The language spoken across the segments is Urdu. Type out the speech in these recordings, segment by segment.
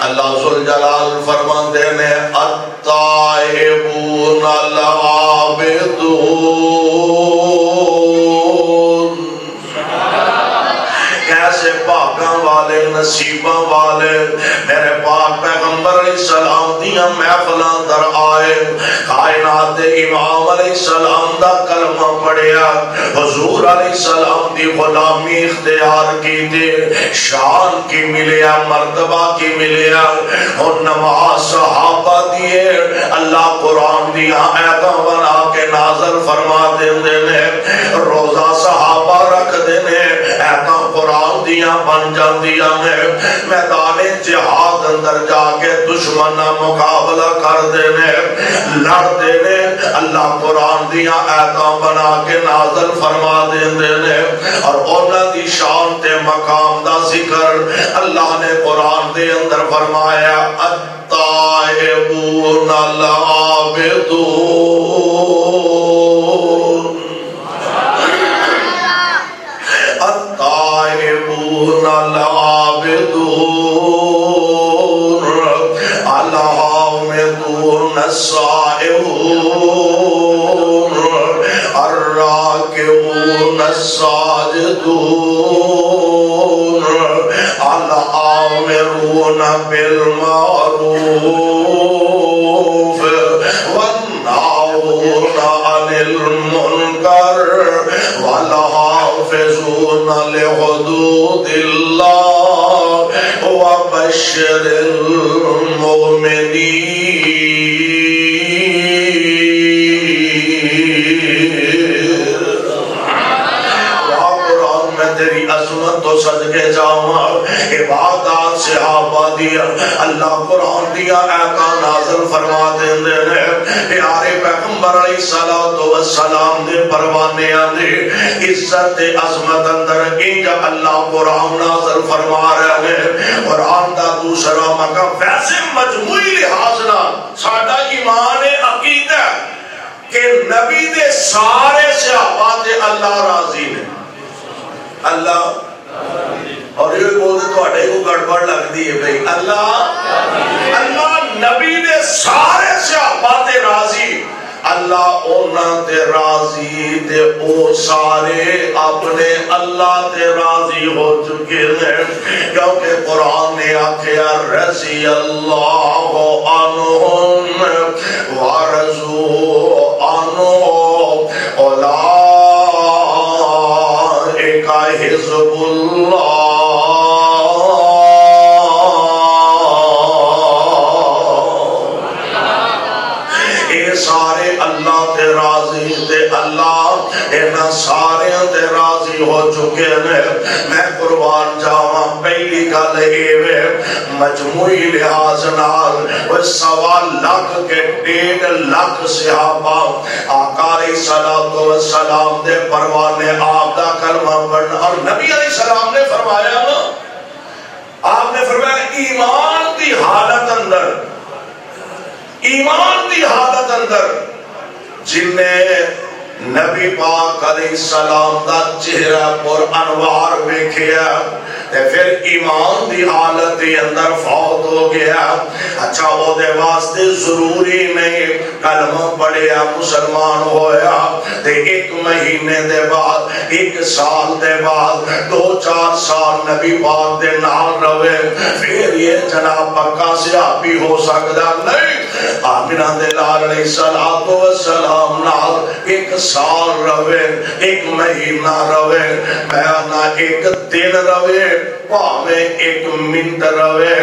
اللہ ذوالجلال فرماندے نے التائبون العابدون، کیسے پاکاں والے نصیباں والے میرے پاک پیغمبر علیہ السلام دیاں محفلاں در آئے، کائنات امام علیہ السلام دا کلمہ پڑھیا، حضور علیہ السلام دی غلامی اختیار کی تھی، شان کی ملیا، مرتبہ کی ملیا، اور نماز صحابہ دیئے اللہ قرآن دیا آیتاں بنا کے نازل فرما دیندے نے، روزہ صحابہ رکھ دینے، آیتاں قرآن دیا بن جاندیاں نے، میدان جہاد اندر جا کے دشمنہ مقابلہ کر دینے، لڑ دینے، اللہ قرآن دیا آیتاں بنا کے نازل فرما دیندے نے، اور اونا دی شان تے مقام دا ذکر اللہ نے قرآن دے اندر فرمایا التائبون العابدون، التائبون العابدون، الحامدون السائحون، الراكعون الساجدون، الآمرون بالمعروف والناهون عن المنكر والحافظون لحدود الله وبشر تیری عظمت تو صدقے جاؤں، عبادات سے آبادیا اللہ قرآن دیا آیتاں نازل فرما دیندے نے، پیارے پیغمبر علیہ السلام دے پروانے آنے عزت عظمت اندر انجا اللہ قرآن نازل فرما رہے ہیں۔ قرآن دا دوسرا مقام ویسے مجموعی لحاظنا ساڑھا ایمان عقیدہ کہ نبی دے سارے صحابہ دے اللہ راضی نے، اللہ اور یہ بولتے تو اٹھے کو گڑبڑ لگ دی ہے بھئی، اللہ نبی نے سارے صحابہ تے راضی، اللہ اونا تے راضی تے او سارے اپنے اللہ تے راضی ہو چکے ہیں، کیونکہ قرآن نے آکھیا رضی اللہ عنہم ورضوا عنہ اولئک حزب اللہ۔ سارے اللہ تے راضی تے اللہ اینا سارے تے راضی ہو چکے ہیں۔ میں قربان جاواں پہلی گل ایوے مجموعی لحاظ نال وہ 1.25 لاکھ کے 1.5 لاکھ صحابہ آقا علیہ السلام دے پروانے آپ دا کلمہ پڑھنا، اور نبی علیہ السلام نے فرمایا نا، آپ نے فرمایا ایمان دی حالت اندر، ایمان دی حالت اندر جن نے نبی پاک علیہ السلام دا چہرہ پر انوار دیکھیا تے پھر ایمان دی حالت دی اندر فوت ہو گیا، اچھا وہ دے واسطے ضروری نہیں کلمہ پڑھیا مسلمان ہویا تے 1 مہینے دے بعد 1 سال دے بعد 2-4 سال نبی پاک دے نال روے پھر یہ جناب پکا صحابی ہو سکتا نہیں۔ آمینہ دے لال علیہ السلام نال 1 سال روے، 1 مہینہ روے، بیانہ 1 دن روے، پاوے 1 منٹ روے،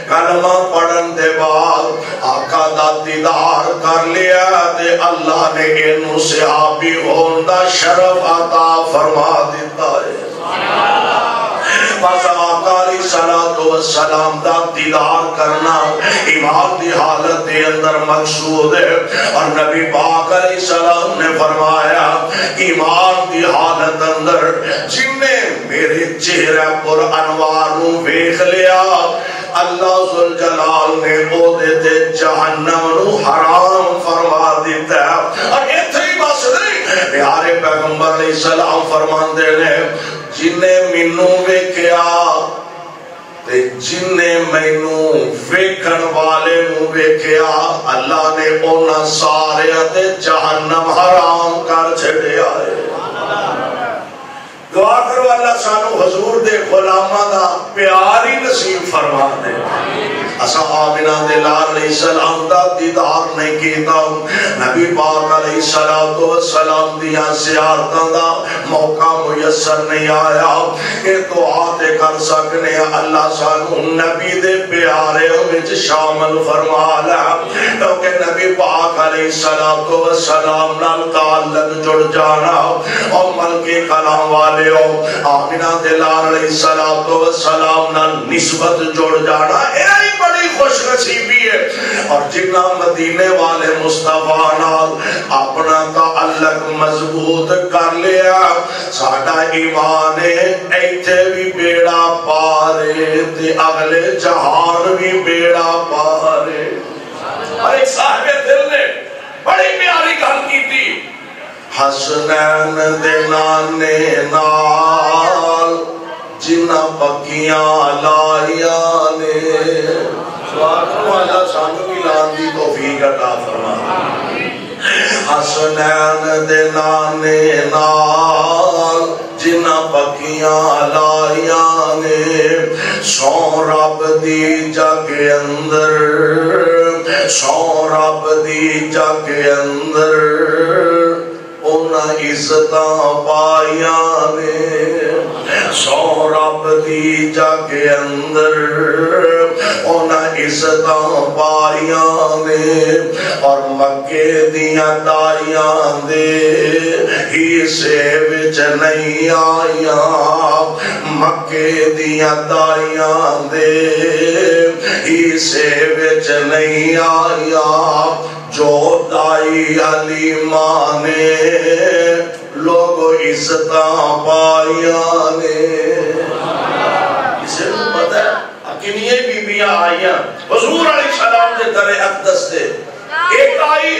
کلمہ پڑھن دے بعد آقا دا دیدار کر لیا تے اللہ نے انہوں صحابی ہوندہ شرف عطا فرما دیتا ہے۔ بس آقا علیہ السلام دا دیدار کرنا ایمان دی حالت دے اندر مقصود ہے، اور نبی پاک علیہ السلام نے فرمایا ایمان دی حالت اندر جن نے میرے چہرہ پر انواروں ویکھ لیا اللہ ذوالجلال نے وہ دیتے جہنم نو حرام فرما دیتا ہے۔ اور ایتھے ہی بس نہیں، پیارے پیغمبر علیہ السلام فرمان دے نے جنہیں منوں ویکھیا جن نے مینوں ویکھن والے نوں ویکھیا اللہ نے انہاں سارے تے جہنم حرام کر چھڈیا ہے۔ دعا کرو اللہ سانو حضور دے غلاماں دا پیار ہی نصیب فرما دے۔ اسا آمنہ دے لال علیہ السلام دا دیدار نہیں کیتا، نبی پاک علیہ السلام دیا زیارتاں دا موقع میسر نہیں آیا کہ دعا تے کر سکنے اللہ سانو نبی دے پیارے وچ شامل فرما لے، کیونکہ نبی پاک علیہ السلام نال تعلق جڑ جانا اور ملک کلام والے آمنہ دے لال علیہ السلام نال نسبت جڑ جانا یہ بڑی خوش نصیبی ہے۔ اور جنہ مدینے والے مصطفیٰ نال اپنا تعلق مضبوط کر لیا ساڈا ایمان ایتھے بھی بیڑا پارے تے اگلے جہان بھی بیڑا پارے۔ اور ایک صاحب دل نے بڑی پیاری گل کی تھی، حسنین دے نانے نال جنہ پکیاں لائیاں نے، سبحان اللہ سانو بھی لان دی توفیق عطا فرما۔ حسنین دے نانے نال جنہ پکیاں لائیاں نے، سو رب دی جگ اندر، سو رب دی جگ اندر انہاں عزتاں پائیاں نے، سو رب دی جگ اندر انہاں عزتاں پائیاں نے، اور مکے دیاں دائیاں دے حصے وچ نہیں آئیاں، مکے دیاں دائیاں دے حصے وچ نہیں آئیاں، جو دائی حلیمہ نے لوگ عزتاں پائیاں نے۔ اسے پتہ ہے اکنیے بی بیاں آئیاں حضور علیہ السلام دے در اقدس دے، ایک آئی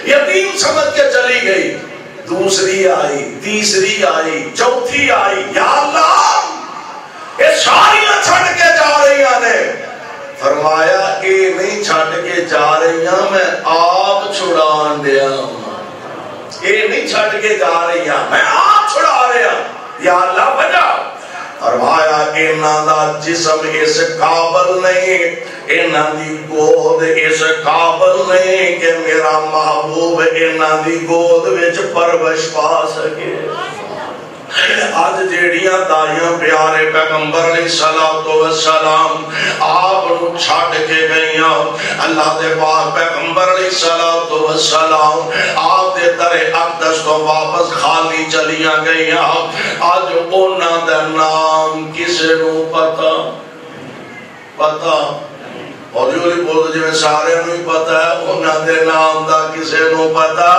یتیم سمجھ کے چلی گئی، دوسری آئی، تیسری آئی، چوتھی آئی، یا اللہ یہ ساریاں چھڑ کے جا رہی نے۔ فرمایا اے نہیں چھٹ کے جا رہی ہاں میں آپ چھڑان دیا ہوں، اے نہیں چھٹ کے جا رہی ہاں میں آپ چھڑا رہا، یا اللہ وجہ فرمایا اینا دا جسم اس قابل نہیں، اینا دی گود اس قابل نہیں کہ میرا محبوب اینا دی گود وچ پرورش پا سکے۔ آج جیڑیاں دائیاں پیارے پیغمبر علیہ السلام آپ نو چھاڑ کے گئیاں، اللہ دے پاک پیغمبر علیہ السلام آپ دے در اقدس کو واپس خالی چلیاں گئیاں، آج اونا دے نام کسے نو پتا اور جو لی بولتے جو سارے نو پتا ہے، اونا دے نام دا کسے نو پتا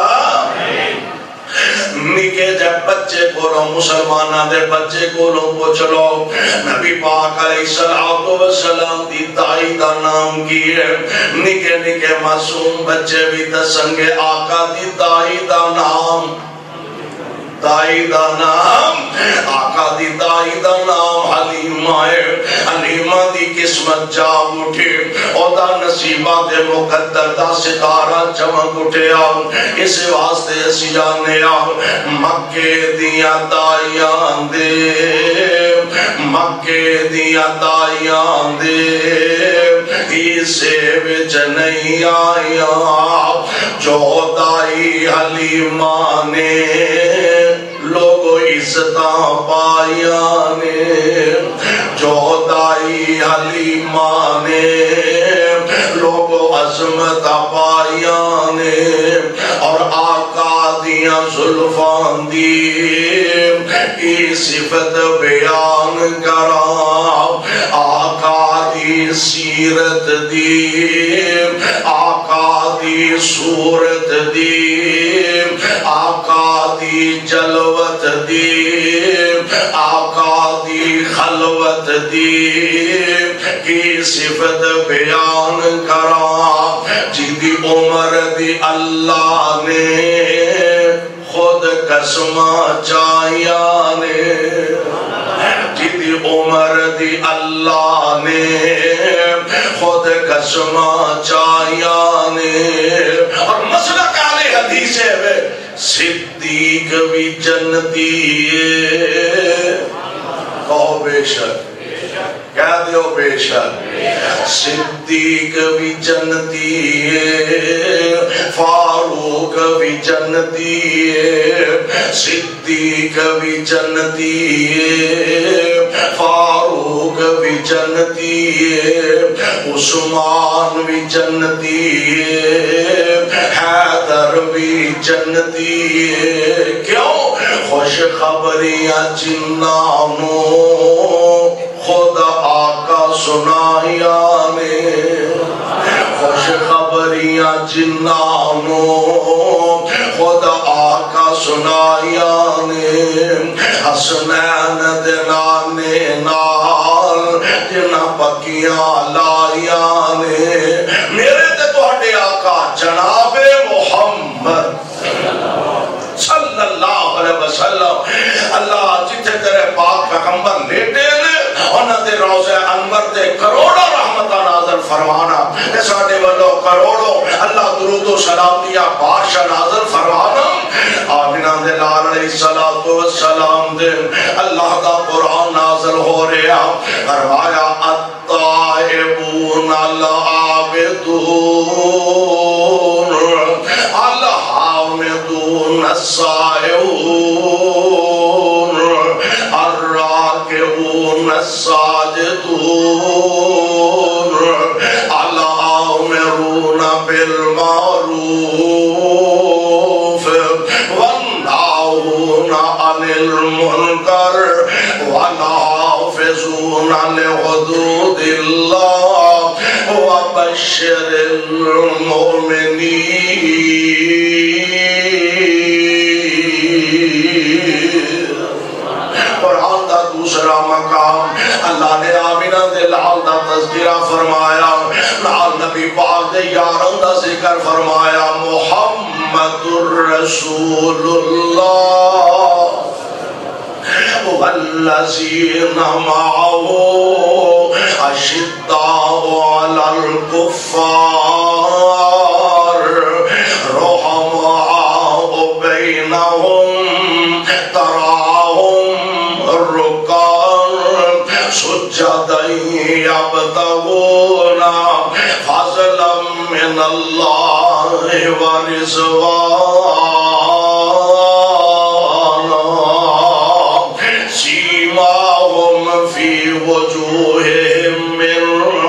نکے جب بچے کو لو مسلمانہ دے بچے کو لو پوچھ لو نبی پاک علیہ السلام دی دائی دا نام کی ہے، نکے نکے معصوم بچے بھی دسنگے آقا دی دائی دا نام، دائی دا نام آقا دی دائی دا نام حلیمہ ہے۔ حلیمہ دی قسمت جاب اٹھے اور دا نصیبہ دے مقدر دا ستارہ چمک اٹھے آؤ، اس واسطے اسی جانے آؤ مکے دیا دائیاں دے، مکے دیا دائیاں دے اسے وچ نہیں آیا، جو دائی حلیمہ نے لوگو عزتاں پائیاں نے، جو دائی حلیمہ نے لوگو عظمت پائیاں نے، اور آقا دیاں زلفان دی کی صفت بیان کرام، آقا دی سیرت دی، آقا دی صورت دی، آقا دی جلوت دی، آقا دی خلوت دی کی صفت بیان کرام، جیدی عمر دی اللہ نے خود قسمہ چاہیاں نے، جیدی دی عمر دی اللہ نے خود قسمہ چاہیا نے اور مسئلہ کالے حدیث ہے صدیق بھی جنتی ہے کہو بے شک کہہ دیو بے شک صدیق بھی جنتی ہے فاروق بھی جنتی ہے صدیق بھی جنتی ہے فاروق بھی جنتی ہے عثمان بھی جنتی ہے حیدر بھی جنتی ہے کیوں خوش خبریاں جنانوں خود آقا سنایا نے خوش خبریاں جنانوں خود آقا سنایا نے حسنین دنانے نال جنہ پکیاں لایا نے میرے تے توڑے آقا جناب محمد صلی اللہ علیہ وسلم اللہ جتھے تیرے پاک پیغمبر لیٹے نے انہاں دے روضہ انور دے کروڑوں رحمتہ نازل فرمانا اے ساڈے والو کروڑوں اللہ درود و سلام دیا بادشاہ نازل فرمانا آمینہ دے لال علیہ السلام دے اللہ دا قرآن نازل ہو رہا فرمایا الطائبون العابدون الحامدون السائحون الراكعون الساجدون الآمرون بالمعروف والناهون عن المنكر والحافظون لحدود الله وبشر المؤمنين قرآن دا دوسرا مقام اللہ نے آمینہ دے لال دا تذکرہ فرمایا لال نبی پاک دے یاروں دا ذکر فرمایا محمد الرسول اللہ والذین معه اشداء علی الکفار رحماء بینہم تراہم رکعا سجدا یبتغون فضلا من اللہ ورضوانا سیماہم فی وجوہہم من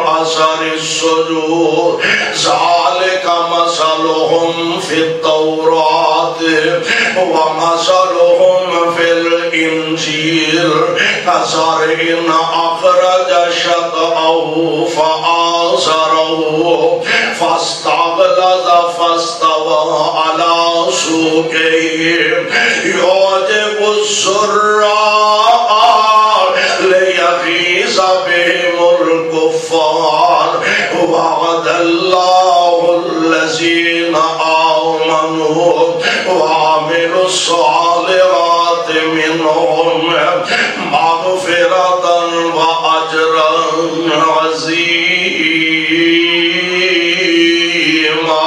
اثر السجود ذالک مثلہم فی التوراۃ ومثلہم فی الانجیل کزرع اخرج شطأہ فآزرہ فاستغلظ فاستوى على سوقه يعجب الزراع ليغيظ بهم الكفار وعد الله الذين آمنوا وعملوا الصالحات منهم مغفرة وأجرا عظيما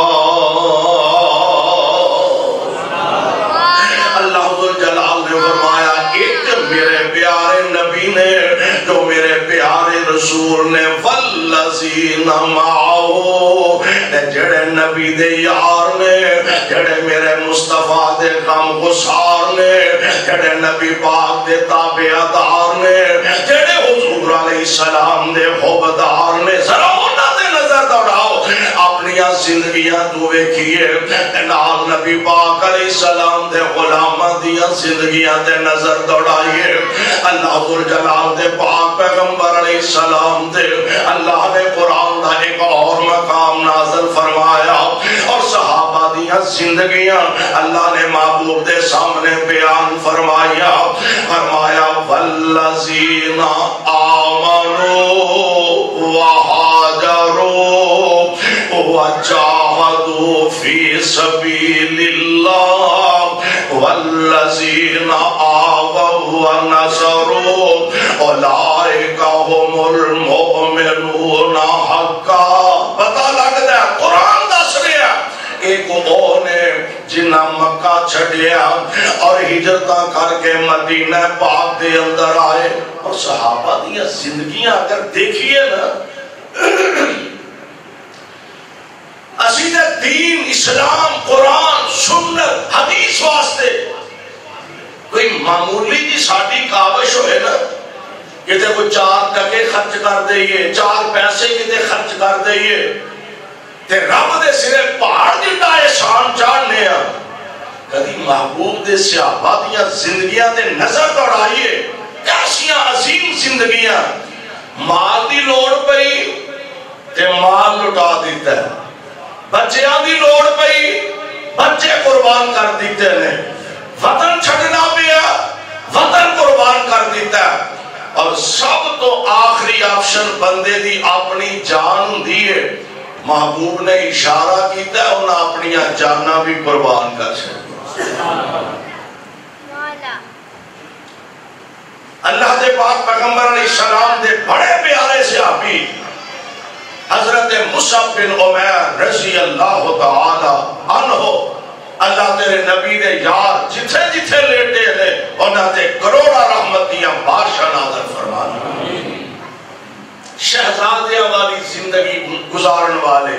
اللہ ذوالجلال نے فرمایا ایک میرے پیارے نبی نے جو میرے پیارے رسول نے والذین معه جڑے نبی دے یار نے جڑے میرے مصطفیٰ دے غم گسار نے جڑے نبی پاک دے تابعدار نے جڑے حضور علیہ السلام دے حبدار نے ذرا انہاں دے نظر دوڑاؤ اپنی زندگیاں تو ویکھیے نال نبی پاک علیہ السلام دے غلاماں دیاں زندگیاں تے نظر دوڑائیے اللہ ذوالجلال دے پاک پیغمبر علیہ السلام دے اللہ نے قرآن دا ایک اور مقام نازل فرمایا اور صحابہ دیاں زندگیاں اللہ نے محبوب دے سامنے بیان فرمایا والذین آمنوا وہاجروا وجاہدوا فی سبیل اللہ والذین آووا ونصروا اولئک هم المؤمنون حقا. پتہ لگتا ہے قرآن دس رہا ایک وہ نے جنہ مکہ چھڑیا اور ہجرتاں کر کے مدینہ پاک دے اندر آئے. اور صحابہ دیا زندگیاں اگر دیکھئے نا، اسی دے دین، اسلام، قرآن، سنت، حدیث واسطے کوئی معمولی جی ساڑھی کاوش ہوئے نا، کہتے کوئی 4 ٹکے خرچ کر دئیے، 4 پیسے کہتے خرچ کر دئیے، تے رب دے سرے پہاڑ جڑا احسان چاہنے ہیں. کدی محبوب دے صحابہ دیاں زندگیاں تے نظر دوڑائیے، کیسیاں عظیم زندگیاں. مال دی لوڑ پئی تے مال لٹا دیتا ہے، بچیاں دی لوڑ پئی بچے قربان کر دیتے ہیں، وطن چھڑنا پیا وطن قربان کر دیتا ہے. اور سب تو آخری آپشن بندے دی اپنی جان دیئے. محبوب نے اشارہ کیتا ہے انہاں اپنی جانہ بھی قربان کر سکتے. اللہ دے پاک پیغمبر علیہ السلام دے بڑے پیارے صحابی حضرت مصعب بن عمیر رضی اللہ تعالی عنہ، اللہ تیرے نبی دے یار جتھے جتھے لیٹے ہیں انہاں تے کروڑا رحمتیاں بادشاہ نازل فرمانا. شہزادیاں والی زندگی گزارن والے.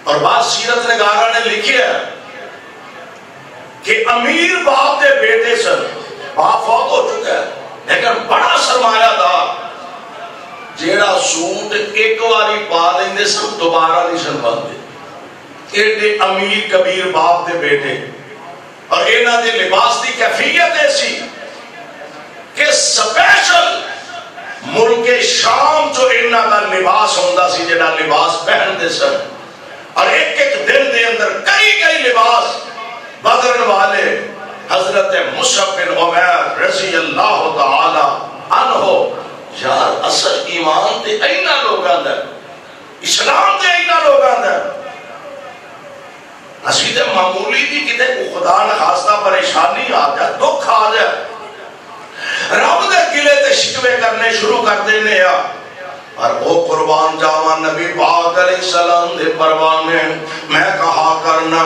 اور بعض سیرت نگارہ نے لکھی ہے کہ امیر باپ دے بیٹے سن، باپ فوت ہو چکا ہے لیکن بڑا سرمایہ دار، جیڑا سوٹ ایک واری پا لیندے سن دوبارہ نہیں سن پاندے. ایڈے امیر کبیر باپ دے بیٹے، اور انہاں دے لباس دی کیفیت ایسی کہ سپیشل ملک شام جو انہاں کا لباس ہوندہ سی جنہا لباس پہن دے سن، اور ایک ایک دن دے اندر کئی کئی لباس بدلن والے. حضرت مصعب بن عمیر رضی اللہ تعالی عنہ، یار اصل ایمان دے اینا لوگاں دا، اسلام دے اینا لوگاں دا. اسی دے معمولی دی کتے کو خدا نخواستہ پریشانی آ جائے، دکھ آ جائے، رب دے گلے تے شکوے کرنے شروع کر دینے یا. اور وہ قربان جاوہ نبی پاک علیہ السلام دے پروانے میں کہا کرنا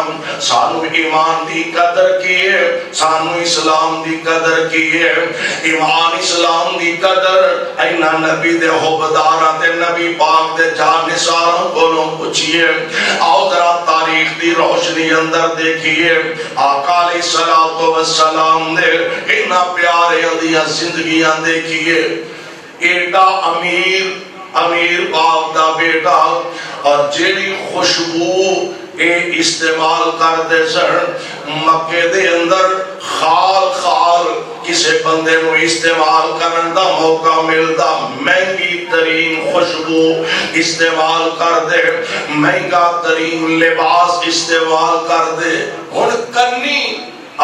سانو ایمان دی قدر کیے، سانو اسلام دی قدر کیے. ایمان اسلام دی قدر اینا نبی دے حبدارہ تے نبی پاک دے جانساروں کو پوچھئے. آؤ ذرا تاریخ دی روشنی اندر دیکھئے، آقا علیہ السلام دے اینا پیارے اندیاں زندگیاں دیکھئے. ایڈا امیر باپ دا بیٹا، اور جیڑی خوشبو اے استعمال کر دے سن مکے دے اندر خال کسے بندے نو استعمال کرن دا موقع ملدا، مہنگی ترین خوشبو استعمال کر دے، مہنگا ترین لباس استعمال کر دے. ہن کنی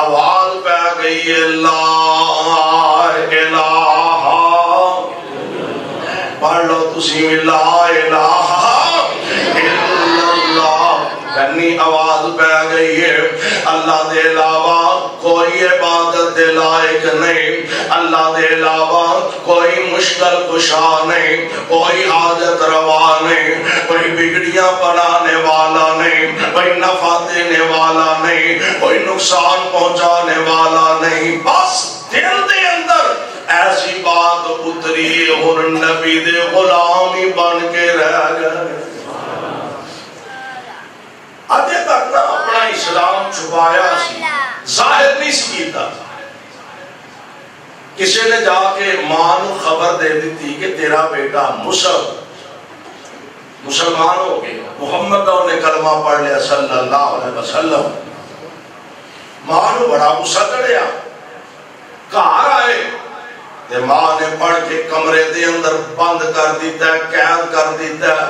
آواز پہ گئی لا الہ، پڑھ لو تسی لا الہ الا اللہ. کنی آواز پہ گئی ہے اللہ دے علاوہ کوئی عبادت دے لائق نہیں، اللہ دے علاوہ کوئی مشکل کشا نہیں، کوئی حاجت روا نہیں، کوئی بگڑیاں بنانے والا نہیں، کوئی نفع دینے والا نہیں، کوئی نقصان پہنچانے والا نہیں. بس دل دے اندر ایسی بات اتری اور نبی دے غلامی بن کے رہ گئے. آدھے تک نہ اپنا اسلام چھپایا سی، ظاہر نہیں سی کیتا. کسی نے جا کے ماں نو خبر دے دیتی کہ تیرا بیٹا مسلمان ہو گیا، محمد نے کلمہ پڑھ لیا صلی اللہ علیہ وسلم. ماں نو بڑا غصہ چڑھیا، گھر آئے تے ماں نے پڑھ کے کمرے دے اندر بند کر دیتا ہے، قید کر دیتا ہے.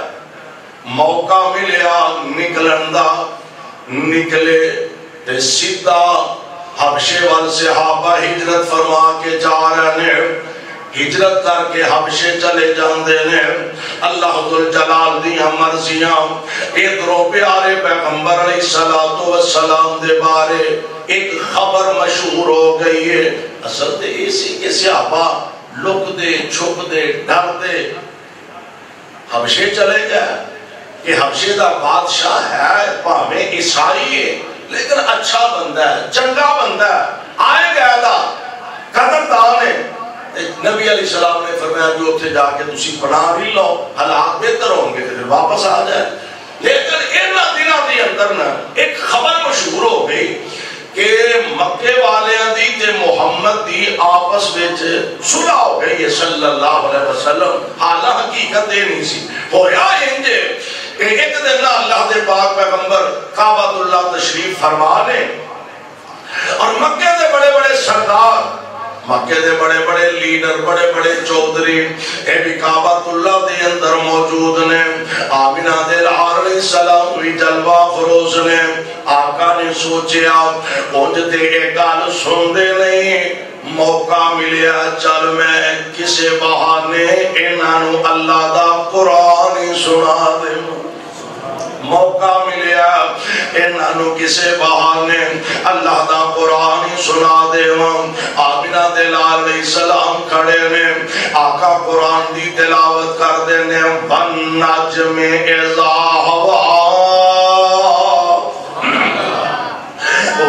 موقع ملیا نکلن دا، نکلے تے سیدھا حبشے وال صحابہ ہجرت فرما کے جا رہے ہیں. ہجرت کر کے حبشے چلے جاندے نے. اللہ ذوالجلال دیاں مرضیاں ادھروں پیارے پیغمبر علیہ السلام دے بارے ایک خبر مشہور ہو گئی ہے. اصل تے یہ سی کہ صحابہ لک دے چھپ دے ڈر دے حبشے چلے گئے کہ حبشے دا بادشاہ ہے پاویں عیسائی ہے لیکن اچھا بندہ ہے چنگا بندہ ہے آئے گیا دا قدردان ہے نبی علیہ السلام نے فرمایا جو اتھے جا کے تسی پناہ بھی لو حالات بہتر ہوں گے پھر واپس آ جائے لیکن انہاں دنوں دے اندر نا ایک خبر مشہور ہو گئی کہ مکے والیاں دی تے محمد دی آپس وچ صلح ہو گئی ہے صلی اللہ علیہ وسلم حالہ حقیقت یہ نہیں سی ہویا انجے کہ ایک دن اللہ دے پاک پیغمبر کعبۃ اللہ تشریف فرما لے اور مکے دے بڑے بڑے سردار مکے دے بڑے بڑے لیڈر بڑے بڑے چودھری اے بھی کعبۃ اللہ دے اندر موجود نے آمینہ دے لار علیہ السلام بھی جلوہ فروز نے آقا نے سوچیا اونج تے ایک گل سن دے نہیں موقع ملیا چل میں کسے بہانے انہوں اللہ دا قرآن سنا دے موقع ملیا انہوں کسے بہانے اللہ دا قرآن سنا دے آمینہ دے لال علیہ السلام کھڑے نے آقا قرآن دی تلاوت کر دینے وَالنَّجْمِ إِذَا هَوَىٰ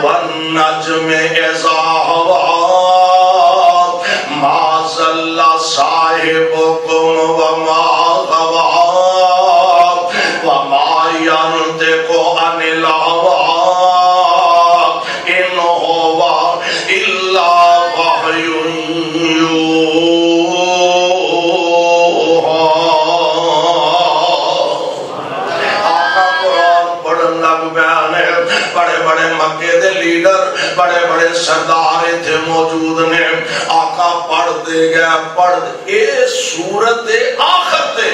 وَالنَّجْمِ إِذَا هَوَىٰ مَا ضَلَّ صَاحِبُكُمْ وَمَا غَوَىٰ وَمَا يَنطِقُ عَنِ الْهَوَىٰ إِنْ هُوَ إِلَّا وَحْيٌ يُوحَىٰ آقا قرآن پڑھن لگ بیانے بڑے بڑے مکے دے لیڈر بڑے بڑے سردار تھے موجود نے آقا پڑھ دے گیا پڑھ دے اے سورت آخر تے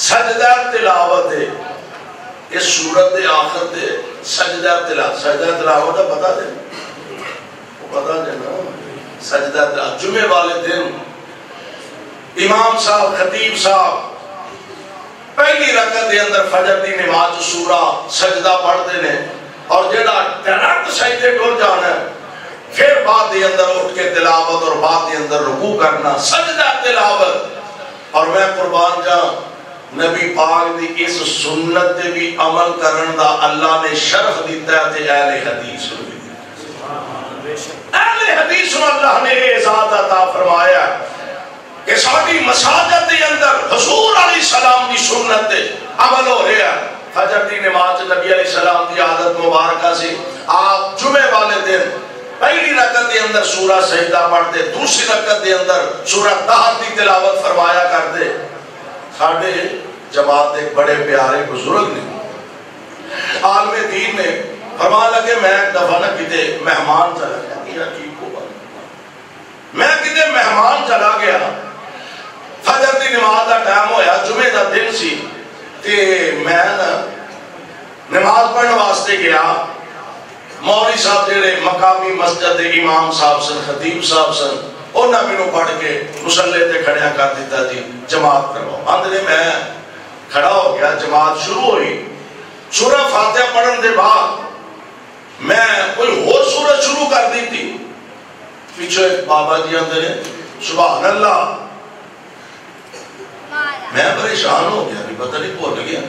سجدہ تلاوت ہے اس سورت آخر تے سجدہ تلاوت ہے بتا دیں وہ بتا دیں نا سجدہ تلاوت جمعے والے دن امام صاحب خطیب صاحب پہلی رکعت دے اندر فجر دی نماز سورہ سجدہ پڑھ دینے اور جڑا ڈائریکٹ سجدے ٹر جانا ہے پھر بعد دے اندر اٹھ کے تلاوت اور بعد دے اندر رکوع کرنا سجدہ تلاوت اور میں قربان جاؤں نبی پاک دی اس سنت دے بھی عمل کرن دا اللہ نے شرف دیتا ہے تے اہل حدیث اہل حدیث اللہ نے اعزاز عطا فرمایا کہ ساری مساجد دے اندر حضور علیہ السلام دی سنت دے عمل ہو رہا ہے فجر دی نماز نبی علیہ السلام دی عادت مبارکہ سے آپ جمعے والے دن پہلی رکعت دے اندر سورہ سجدہ پڑھتے دوسری رکعت دے اندر سورہ طہ دی تلاوت فرمایا کرتے ساڑھے جماعت ایک بڑے پیارے بزرگ نے عالم دین نے فرما لگے میں ایک دفعہ نہ کتے مہمان چلا گیا میں کتے مہمان چلا گیا فجر دی نماز دا ٹائم ہویا جمعہ دا دن سی تے میں نماز پڑھنے واسطے گیا مولوی صاحب جڑے مقامی مسجد دے امام صاحب سن خطیب صاحب سن انہاں میں پڑھ کے مسلح تے کھڑیا کر دیتا جی جماعت کرواؤ اندرے میں کھڑا ہو گیا جماعت شروع ہوئی سورہ فاتحہ پڑھن دے بعد میں کوئی اور سورہ شروع کر دی تھی پیچھے ایک بابا جی اندرے سبحان اللہ میں پریشان ہو گیا بھی پتہ نہیں بھول گیا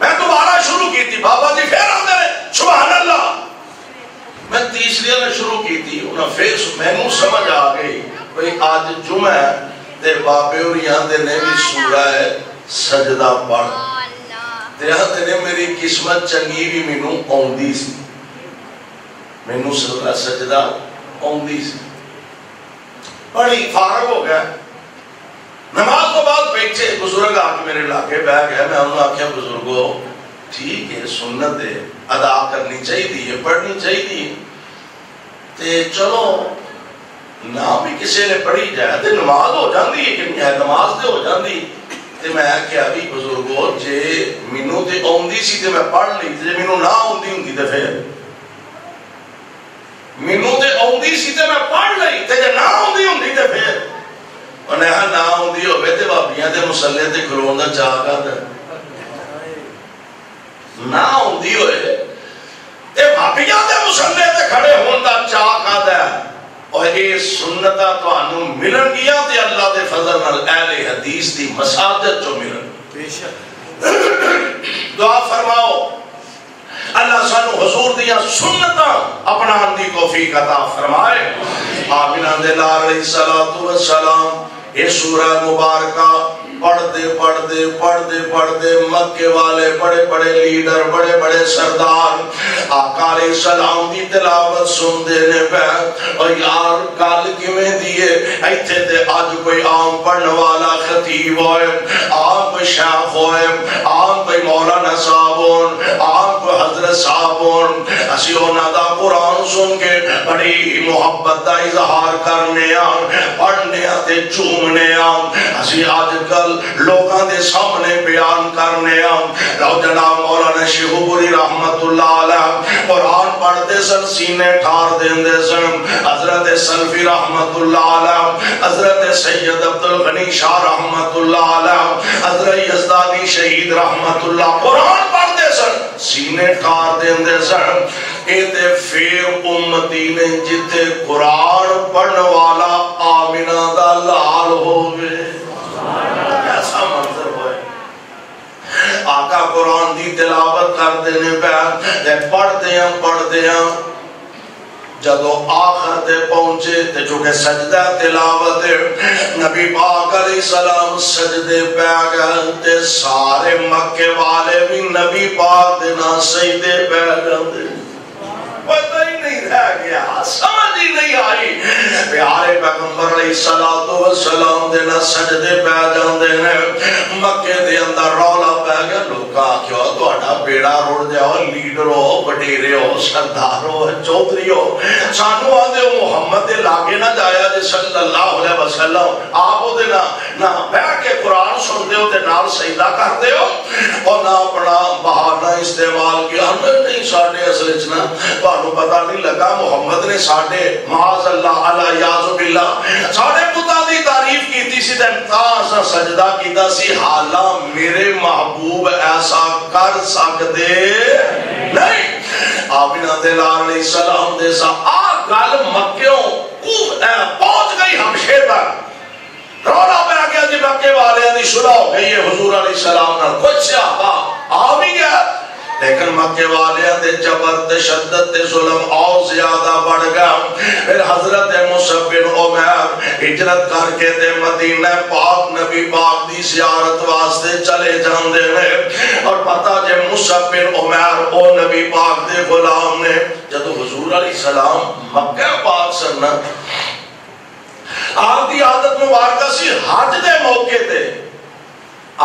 میں دوبارہ شروع کی تھی بابا جی پھر اندرے سبحان اللہ میں تیسری نے شروع کی تھی انہاں پھر میں نو سمجھ آ گئی بھئی آج جمعہ ہے تے بابے اور یہاں دے نے بھی سورہ ہے سجدہ پڑھ تے یہاں دے نے میری قسمت چنگی بھی میں نو اوندی سی میں نو سورہ سجدہ اوندی سی پڑھی فارغ ہو گیا نماز کو بعد بیٹھے بزرگ آکے میرے علاقے بہ گئے میں انہوں نے آکھیا بزرگو ٹھیک ہے سنت ہے ادا کرنی چاہیے پڑھنی چاہیے تے چلو نہ بھی کسی نے پڑھی جائے تے نماز ہو جاندی ہے کہ نہیں نماز تے ہو جاندی تے میں کیا بھی بزرگو جے مینوں تے اوندی سی تے میں پڑھ لی جے مینوں نہ اوندی ہوندی تے پھر مینوں تے اوندی سی تے میں پڑھ لی تے جے نہ اوندی ہوندی تے پھر انہاں نہ اوندی ہوے تے بابیاں تے مصلے تے کھلون دا چاہ کردا نہ ہوندی ہوئے تے بھابیاں دے مصلے تے کھڑے ہوندہ چاہ کا ہے اور یہ سنتہ تو آنو ملن گیا تے اللہ دے فضل نال اہل حدیث دی مساجد جو ملن دعا فرماؤ اللہ سانو حضور دیا سنتہ اپنا اندی توفیق عطا فرمائے آمینہ دلال علیہ السلام یہ سورہ مبارکہ پڑھتے مکے والے بڑے بڑے لیڈر بڑے بڑے سردار آقا علیہ السلام دی تلاوت سن دینے پہ اور یار گل کیویں دیئے ایتھے تے آج کوئی عام پڑھنے والا خطیب ہوئے عام کوئی شیخ ہوئے عام کوئی مولانا صاحب ہون عام کوئی حضرت صاحب ہون اسی ہونا دا قرآن سن کے بڑی محبت دا اظہار کرنے آن پڑھنے آتے چومنے آن اسی آج کل لوگاں دے سامنے بیان کرنے آن لو جناب مولانا شیخوپوری رحمت اللہ علیہ قرآن پڑھتے سن سینے ٹھار دیندے سن حضرت سلفی رحمت اللہ علیہ حضرت سید عبدالغنی شاہ رحمت اللہ علیہ حضرت یزدانی شہید رحمت اللہ قرآن پڑھتے سن سینے ٹھار دیندے سن ایتے پھر امتی نے جتے قرآن پڑھنے والا آمینہ دا لال ہوئے ایسا منظر ہوئے آقا قرآن دی تلاوت کر دینے پہ پڑھتے ہیں جدو آخر تے پہنچے تے چونکہ سجدہ تلاوت نبی پاک علیہ السلام سجدے پہ گئے تے سارے مکے والے بھی نبی پاک دینا سجدے پہ گئے پتہ ہی نہیں رہ گیا سمجھ ہی نہیں آئی پیارے پیغمبر علیہ السلام دینا سجدے پہ جاندے نے مکے دے اندر رولا پہ گیا لوگا کیوں تو اٹھا بیڑا روڑ جاؤ لیڈر ہو بڑیرے ہو سردار ہو چودری ہو سانو آدھے ہو محمد دے لاغے نہ جایا جے صلی اللہ علیہ وسلم آپ ہو دینا نہ بیٹھ کے قرآن سن دے ہو تے نال سجدہ کرتے ہو اور نہ اپنا بہانہ استعمال کیا نہیں ساڑھے اصل اچنا بانو پتہ نہیں لگا محمد نے ساڑھے معاذ اللہ علیہ یازو باللہ ساڑھے پتہ دی تعریف کی تھی سی تیمتاز سجدہ کی تا سی حالا میرے محبوب ایسا کر سکتے نہیں آمینہ دلال علیہ السلام دے سا آگل مکیوں پہنچ گئی ہمشے تک رولا پہ آگیا جی مکے والے دی شروع ہو گئی ہے حضور علیہ السلام نے کچھ سیاحا آمی گیا لیکن مکے والے دے جبر تشدد تے ظلم اور زیادہ بڑھ گیا پھر حضرت مصعب بن عمیر ہجرت کر کے تے مدینہ پاک نبی پاک دی زیارت واسطے چلے جاندے نے اور پتہ جے مصعب بن عمیر او نبی پاک دے غلام نے جب حضور علیہ السلام مکہ پاک سننا آپ دی عادت مبارکہ سی حج دے موقع تے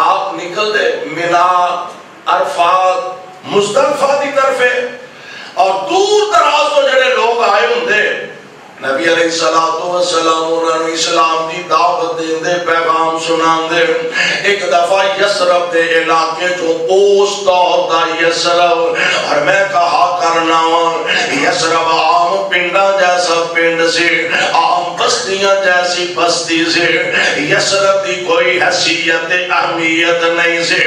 آپ نکل دے منہ عرفات مزدلفہ دی طرفے اور دور دراز تو جڑے لوگ آئے ہوں دے نبی علیہ السلام انہوں نے اسلام دی دعوت دیں دے پیغام سنان دے ایک دفعہ یسرب دے علاقے جو اوس دور دا یسرب اور میں کہا کرنا یسرب عام پنڈا جیسا پنڈ سے عام بستیاں جیسی بستی سے یسرب دی کوئی حیثیت اہمیت نہیں سے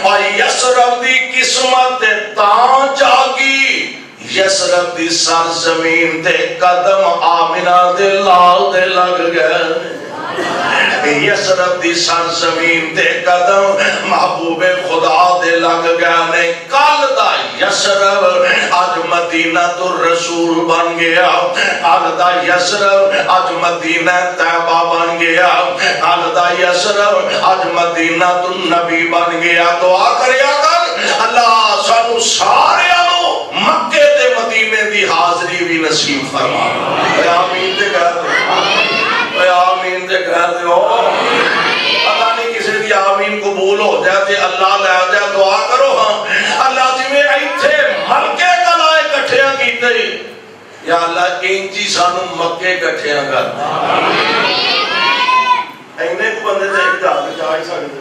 اور یسرب دی قسمت تاں جاگی یسرب دی سرزمین تے قدم آمینہ دے لال دے لگ گئے یسرب دی سرزمین تے قدم محبوب خدا دے لگ گئے کل دا یسرب آج مدینہ الرسول بن گیا کل دا یسرب آج مدینہ طیبہ بن گیا کل دا یسرب آج مدینہ النبی بن گیا دعا کریا کر اللہ سانو سارے مکے تے مدینے دی حاضری بھی نصیب فرما اے آمین دے کہہ دو اے آمین دے کہہ دو پتہ نہیں کسی دی آمین قبول ہو جائے تے اللہ لے جائے دعا کرو ہاں اللہ جی میں ایتھے ملکے کلائے کٹھیاں کی تھی یا اللہ انجی سانو مکے کٹھیاں کر اینے کو بندے سے ایک جا چاہی سکتے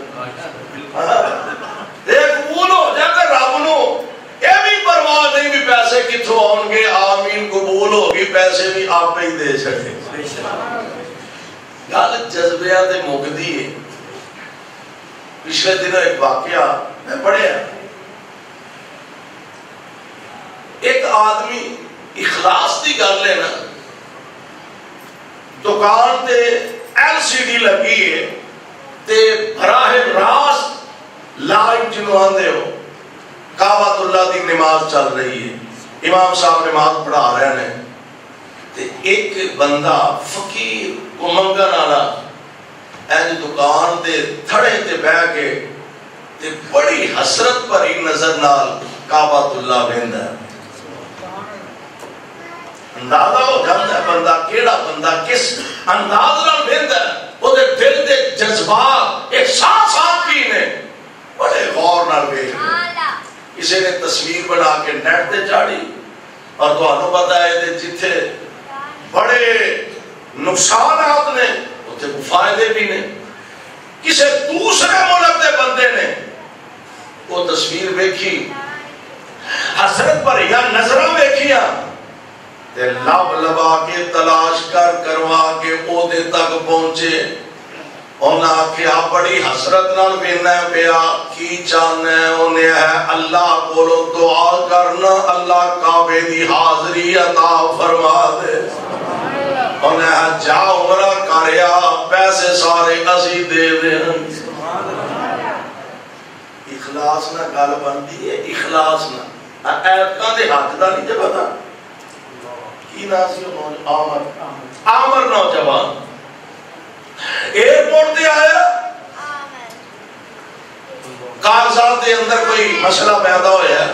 ایک قبول ہو جائے کہ رب نو یہ بھی پرواہ نہیں بھی پیسے کتھوں آن گے آمین قبول ہوگی پیسے بھی آپ ہی دے سکتے گل جذبیات مقدی ہے پچھلے دنوں ایک واقعہ میں پڑھے ہیں ایک آدمی اخلاص دی گل ہے نا. دکان تے LCD لگی ہے تے براہ راست لائٹ جنوں آندے ہو کعبۃ اللہ دی نماز چل رہی ہے, امام صاحب نماز پڑھا رہے ہیں تے ایک بندہ فقیر کو منگن والا اینج دکان تے تھڑے تے بیٹھ کے تے بڑی حسرت بھری نظر نال کعبۃ اللہ ویندا ہے. اندازہ ہو جاندا ہے بندہ کیڑا بندہ کس انداز نال ویندا ہے, او دے دل دے جذبات احساسات کی نے بڑے غور نال ویکھ رہے. کسی نے تصویر بنا کے نیٹ تے چاڑی اور تانوں پتہ ہے تے جتھے بڑے نقصانات نے اتنے فائدے بھی نے. کسی دوسرے ملک دے بندے نے وہ تصویر ویکھی, حسرت بھریا نظراں ویکھیاں تے لب لبا کے تلاش کروا کے عہدے تک پہنچے. انہاں آکھیا بڑی حسرت نال وینا پیا کی چاہنا ہے, انہیں ہے اللہ کولو دعا کرنا اللہ کعبے دی حاضری عطا فرما دے. انہیں ہے جا عمرہ کریا پیسے سارے اسی دے دے. اخلاص نہ گل بنتی ہے, اخلاص نہ ایتکاں دے حق دا نہیں جے پتا کی ناسی عامر نوجوان ایئرپورٹ تے آیا, کاغذات دے اندر کوئی مسئلہ پیدا ہویا,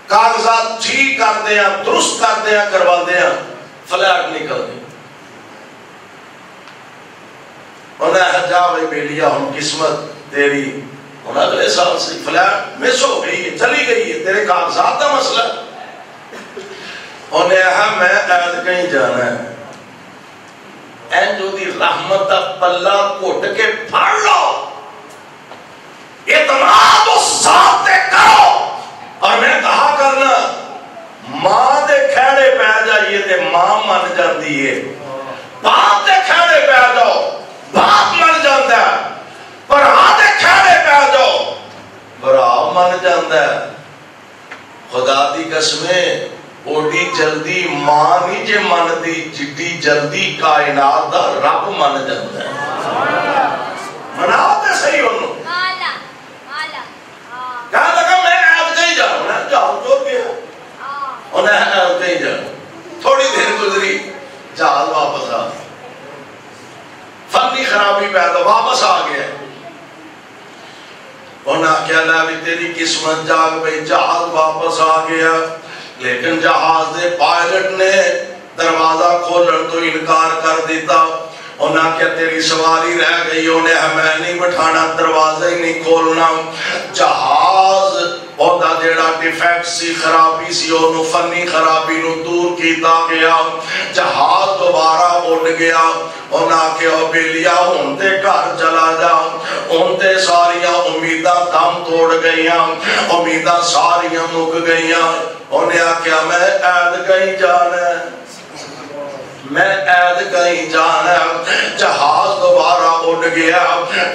کاغذات ٹھیک کر دیا درست کر دیا کروا دیا, فلائٹ نکل دی. انہیں جا بھائی بیلیا ہم قسمت تیری انہیں اگلے سال سے فلائٹ مس ہو گئی ہے, چلی گئی ہے, تیرے کاغذات کا مسئلہ. انہیں میں عید کہیں جانا ہے, این جو دی رحمت پلہ کوٹ کے پھڑ لو, اعتماد اس ذات تے کرو. اور میں کہا کرنا ماں دے کھیڑے پہ جائیے تے ماں من جاندی ہے, باپ دے کھیڑے پہ جاؤ باپ من جاندہ ہے, برا دے کھیڑے پہ جاؤ برا من جاندہ ہے. خدا دی قسمیں اوڈی جلدی ماں نہیں جے من دی جڈی جلدی کائنات دا رب من جاندہ ہے. مناؤ تے صحیح انہوں کہا لگا میں عید کہیں جاؤں, انہیں جہاز چھوڑ گیا, انہیں عید کہیں جاؤں. تھوڑی دیر گزری جہاز واپس آ گیا, فنی خرابی پیدا واپس آ گیا. انہیں کیا لابی تیری قسمت جاگ بھئی جہاز واپس آ گیا, لیکن جہاز دے پائلٹ نے دروازہ کھولن تو انکار کر دیتا. انہاں کیا تیری سواری رہ گئی, انہیں ہمیں نہیں بٹھانا, دروازہ ہی نہیں کھولنا. جہاز اوہدہ جیڑا ڈیفیکٹ سی خرابی سی انہوں فنی خرابی نو دور کیتا گیا, جہاز دوبارہ اڑ گیا. انہاں کیا بیلیا ہونتے گھر چلا جا, ہونتے ساریاں امیداں دم توڑ گئیاں, امیداں ساریاں مک گئیاں. انہیں کیا میں عید کہیں جانا ہے, میں عید کہیں جانا ہے. جہاز دوبارہ اڑ گیا,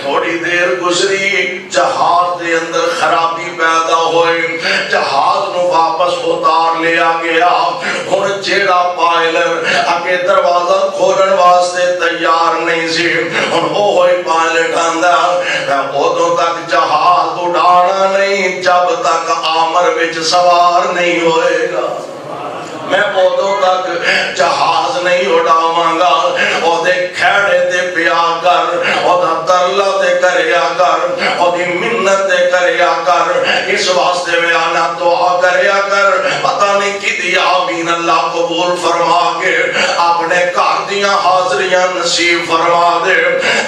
تھوڑی دیر گزری جہاز دے اندر خرابی پیدا ہوئی, جہاز نو واپس اتار لیا گیا. ہن جیڑا پائلٹ اگے دروازہ کھولن واسطے تیار نہیں سی, ہن ہوئی پائلٹ آندا میں ادوں تک جہاز اڑانا نہیں جب تک عامر وچ سوار نہیں ہوئے گا. میں ادوں تک جہاز نہیں اڑاواں گا. او دے کھیڑے تے پیا کر, او دا ترلا تے کریا کر, او دی منت تے کریا کر, اس واسطے میں آنا دعا کریا کر. پتہ نہیں کی دی آمین اللہ قبول فرما کے اپنے گھر دیاں حاضریاں نصیب فرما دے.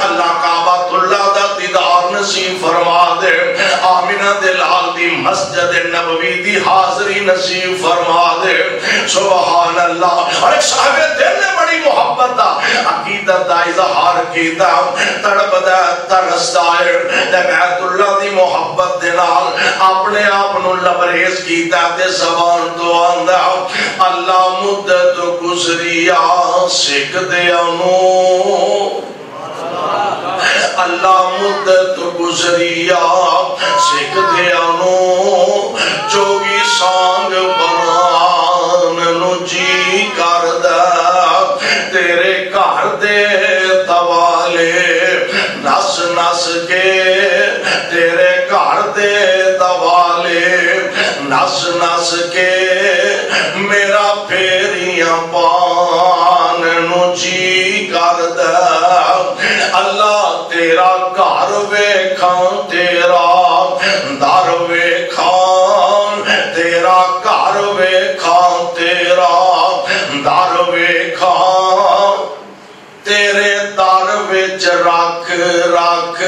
اللہ کعبۃ اللہ دا دیدار نصیب فرما دے. آمینہ دے لال دی مسجد نبوی دی حاضری نصیب فرما دے. سبحان اللہ. اور ایک صاحب دل نے بڑی محبت دا عقیدت دا اظہار کیتا, تڑپ دا ترس دائر تے بیت اللہ دی محبت دے نال اپنے آپ نو لبریز کیتا تے زبان تو آندا اللہ مدت گزریا سکھ دیا نو, اللہ مدت گزریا سکھ دیانو جوگی سانگ بنان نو جی کردہ تیرے گھر دے دوالے نس نس کے تیرے گھر دے دوالے نس نس کے میرا پھیریاں پان نو جی کردہ اللہ تیرا گھر ویکھاں تیرا در ویکھاں تیرا گھر ویکھاں تیرا در ویکھاں تیرے در وچ رکھ رکھ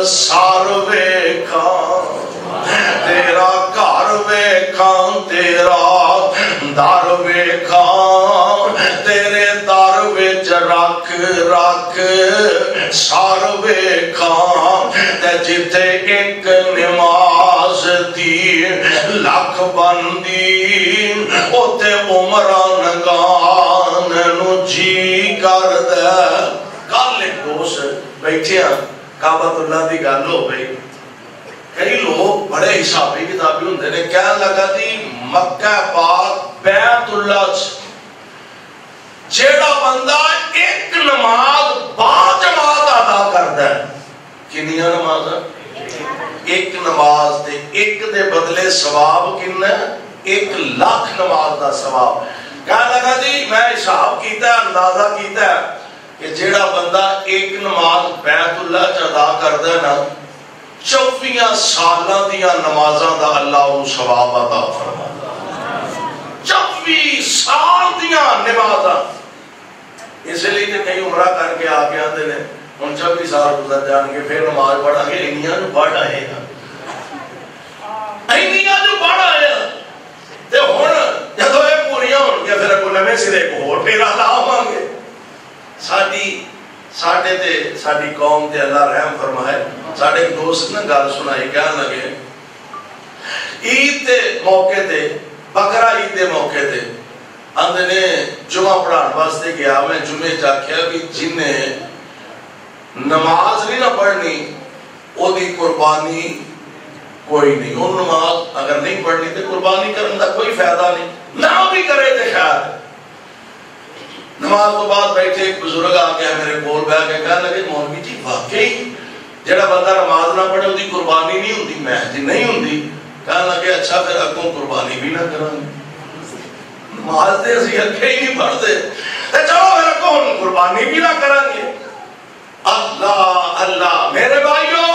سار ویکھاں تیرا گھر ویکھاں تیرا در ویکھاں تیرے در وچ رکھ رکھ سار ویکھاں تے جتھے ایک نماز دی لکھ بندی اوتے عمران گان نو جی کردہ کل ایک دوست بیٹھے ہیں کعبۃ اللہ دی گل ہو گئی کئی لوگ بڑے حسابی کتابی ہوندے نے کہنے لگا دی مکہ پاک بیت اللہ جیڑا بندہ ایک نماز با جماعت ادا کرتا ہے کنیاں نماز ایک نماز دے ایک دے بدلے ثواب کنا 1,00,000 نماز دا ثواب کہنے لگا جی میں حساب کیتا ہے اندازہ کیتا ہے کہ جیڑا بندہ ایک نماز بیت اللہ ادا کرتا ہے نا 24 سالاں دیاں نمازاں دا اللہ انہوں ثواب عطا فرماتا 24 سال دیاں نمازاں اس لیے کہ کئی عمرہ کر کے آگے آتے ہیں ان 24 سال گزر جان کے پھر نماز پڑھا گے انہیاں جو پڑھ آئے گا انہیاں جو پڑھ آئے گا تے ہون جدو یہ پوریاں ہون گیا پھر اگو نمیں سرے کو ہو پھیرا لاؤں گے ساڑھے تے ساڑھی قوم تے اللہ رحم فرمائے ساڑھے ایک دوست نے گال سنائی کہاں لگے عید تے موقع تے بکرہ عید تے موقع تے اندھے نے جمعہ پڑھان واسطے گیا میں جمعہ جا کیا بھی جنہیں نماز نہیں نہ پڑھنی او دی قربانی کوئی نہیں ان نماز اگر نہیں پڑھنی تے قربانی کرنے دا کوئی فائدہ نہیں نہ بھی کرے تے خیر نماز تو بعد بیٹھے ایک بزرگ آگیا میرے کول بیٹھ کے کہنے لگے مولوی جی واقعی جڑا بندہ نماز نہ پڑھے دی قربانی نہیں ہوندی میں جی نہیں ہوندی کہنے لگے اچھا پھر اگوں قربانی بھی نہ کریں نماز دے اسی اکھے ہی نہیں پڑھتے چلو پھر اگوں قربانی بھی نہ کریں گے اللہ اللہ میرے بھائیو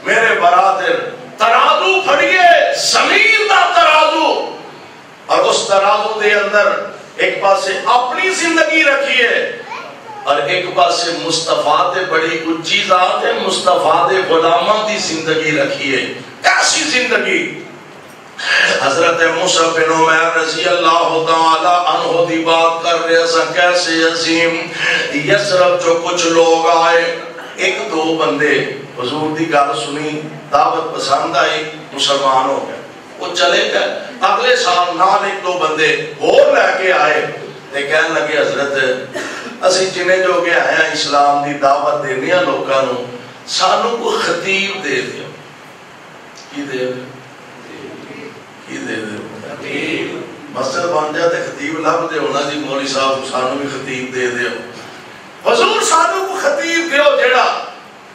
میرے برادر ترازو پھڑیے زمین دا ترازو اور اس ترازو دے اندر ایک پاس سے اپنی زندگی رکھیے اور ایک پاس سے مصطفیٰ دے بڑی اچھی ذات ہے مصطفیٰ دے غلامہ دی زندگی رکھیے کیسی زندگی حضرت موسیٰ بن عمیر رضی اللہ تعالی عنہ دی بات کر رہے ہیں کیسے عظیم یسرب جو کچھ لوگ آئے ایک دو بندے حضور دی گال سنی دعوت پسند آئی مسلمان ہو گئے وہ چلے گئے اگلے سال نال ایک دو بندے اور لے کے آئے تے کہنے لگے حضرت اسی جنہیں جو گیا ہے اسلام دی دعوت دینے ہیں لوگاں نو سانوں کو خطیب دے دیا کی دے دیا کی دے دیا مسجد بن جاتے خطیب لب دے ہونا جی مولی صاحب سانوں بھی خطیب دے دیا حضور سانوں کو خطیب دیو جڑا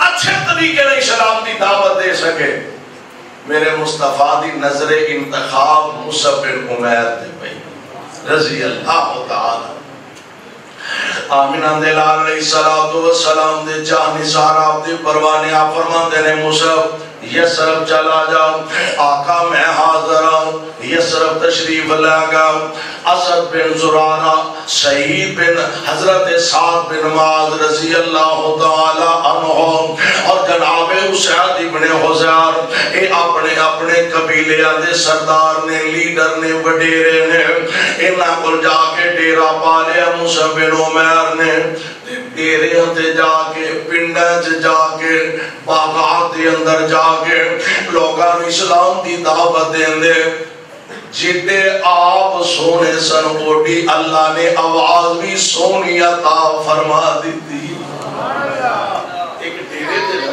اچھے طریقے نے اسلام دی دعوت دے سکے میرے مصطفیٰ دی نظر انتخاب موسیٰ بن عمیر دے بھئی رضی اللہ تعالی آمینہ دلال علیہ السلام دے جانی سارا دے پروانے آپ فرمان دینے موسیٰ یسرب چلا جاؤ آقا میں حاضر آؤں یسرب تشریف لگا اسد بن زرارہ سعید بن حضرت سعد بن معاذ رضی اللہ تعالی عنہ اور جناب اسعد ابن حزار اے اپنے اپنے قبیلے آدھے سردار نے لیڈر نے وڈیرے نے انہاں کل جا کے ڈیرہ پالے موسیٰ بن عمیر نے ڈیرے ہتے جا کے پنڈج جا کے باغات دے اندر جا کے لوگاں اسلام دی دعوت دیں دے جتے آپ سونے سن اوڈی اللہ نے آواز بھی سونی عطا فرما دیتی ایک ڈیرے تے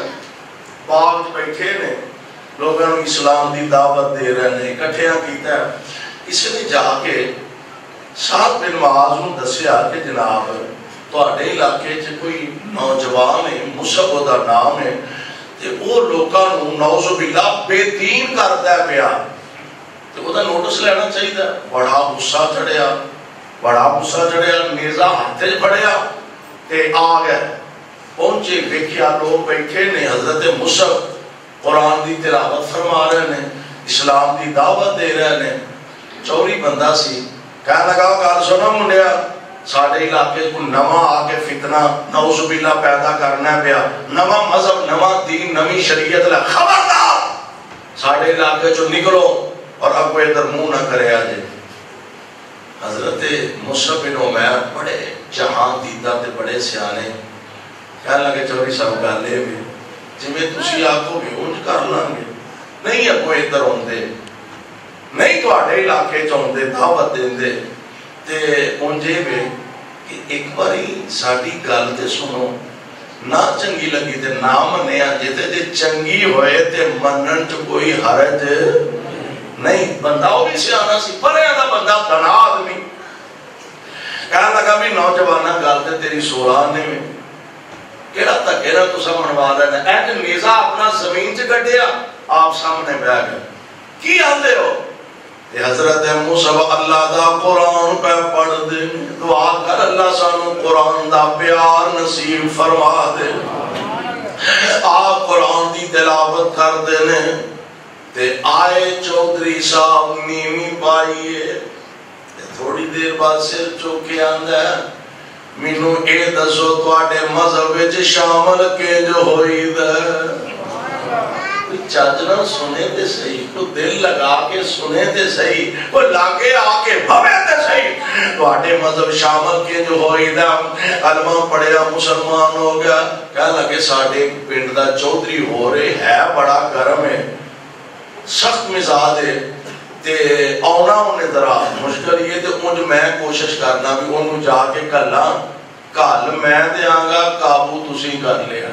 باغ بیٹھے نے لوگوں کو اسلام دی دعوت دے رہے ہیں اکٹھیاں کیتا ہے کسی نے جا کے سعد بن معاذ نو دسیا کہ جناب تواڈے علاقے چ کوئی نوجوان ہے مصعب دا نام ہے تے وہ لوگاں نو نعوذ باللہ بے دین کردا پیا تے او دا نوٹس لینا چاہیے بڑا غصہ چڑھیا نیزا ہاتھ وچ پھڑیا تے آ گئے پہنچے ویکھیا لوگ بیٹھے نے حضرت مصعب قرآن دی تلاوت فرما رہے ہیں اسلام دی دعوت دے رہے ہیں چوری بندہ سی کہنے لگا گل سنو منڈیا ساڈے علاقے کو نواں آ کے فتنہ نعوذ باللہ پیدا کرنا پیا نواں مذہب نواں دین نویں شریعت لے خبردار ساڈے علاقے چوں نکلو اور اب کوئی ادھر منہ نہ کرے آجے حضرت مصعب بن عمیر بڑے جہاں دیدہ تے بڑے سیانے کہنے لگے چوری صاحب گالے بھی جی تسی آکو گے انج کر لانگے نہیں اگو ادھر ہوندے نہیں تو آڑے علاقے چاہندے دعوت دیندے تے انجے بھی کہ ایک باری ساڑی گل تے سنو نہ چنگی لگی تے نہ منیا جیتے تے چنگی ہوئے تے منن چ کوئی حرج نہیں بندہ وہ بھی سیانا سی پرے دا بندہ دنا آدمی کہنے لگا بھی نوجوانہ گل تے تیری 16 آنے میں کیڑا تکیرا تو سا منوا رہا ہے ایک نیزہ اپنا زمین سے کٹیا آپ سامنے بیٹھ گئے کی آندے ہو یہ حضرت مصعب اللہ دا قرآن پہ پڑھ دے دعا کر اللہ سانو قرآن دا پیار نصیب فرما دے آپ قرآن دی تلاوت کر دینے تے آئے چودھری صاحب نیمی پائیے تھوڑی دیر بعد سر چوکے آندہ ہے مینو اے دسو تواڈے مذہب وچ شامل کے جو ہوئی دے چاچنا سنے تے صحیح کو دل لگا کے سنے تے صحیح کو لاگے آ کے بھوے تے صحیح تواڈے مذہب شامل کے جو ہوئی دے کلمہ پڑھیا مسلمان ہو گیا کہہ لگے ساڈے پنڈ دا چودھری ہو رہے ہے بڑا گرم ہے سخت مزاج ہے تے آنا انہیں ذرا مشکل یہ تے انج میں کوشش کرنا بھی انہوں جا کے کلا کل میں دیاں گا قابو تسی کر لیا